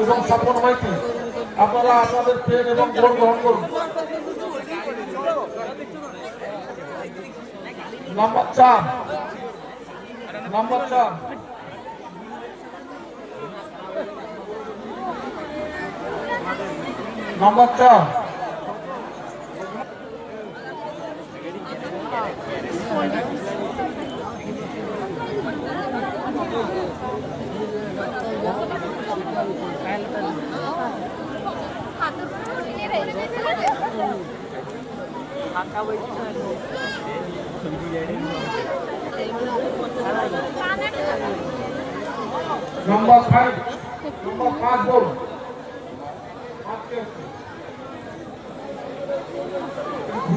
এবং স্বপন মাইতি, আপনারা আপনাদের পেন এবং বোর্ড গ্রহণ করুন। Number 4, number 4, number 4, number 5, number 5 বল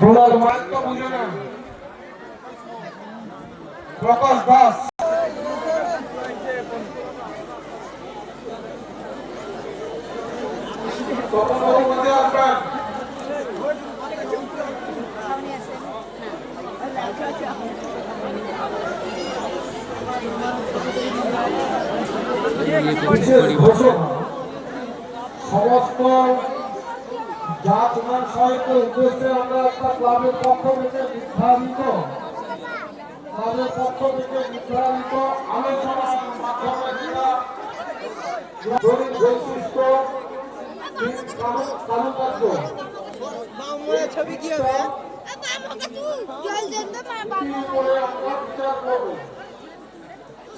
বোলার মাইকটা বুঝে না। প্রকাশ দাস, তখন মধ্যে আসবেন। সমস্ত জাত মান সাহিত্যের উদ্দেশ্যে আমরা একটা ক্লাবের পক্ষ থেকে নির্ধারিত আলোচনার মাধ্যমে বৈশিষ্ট্য ছবি কি হবে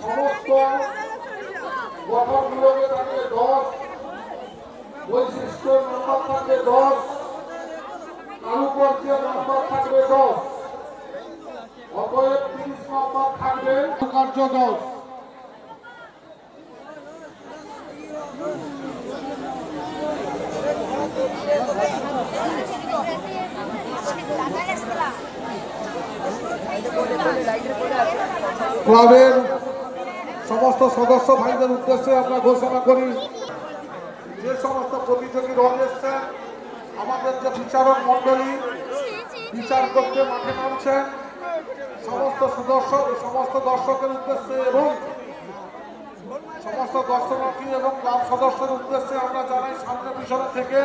সমস্ত গঠনগুলোকে থাকবে 10, বৈশিষ্ট্য নাম্বার থাকবে 10, কারুকার্য নাম্বার থাকবে 10, অতএব 30 নাম্বার থাকবে কারুকার্য 10। ক্লাবের সমস্ত সদস্য ভাইদের উদ্দেশ্যে আমরা ঘোষণা করি, যে সমস্ত প্রতিযোগী দল এসছেন, আমাদের যে বিচারক মন্ডলী বিচার করতে মাঠে নামছেন, সমস্ত দর্শকের উদ্দেশ্যে এবং সমস্ত দর্শনার্থী এবং ক্লাব সদস্যের উদ্দেশ্যে আমরা জানাই সামনে পিছনে থেকে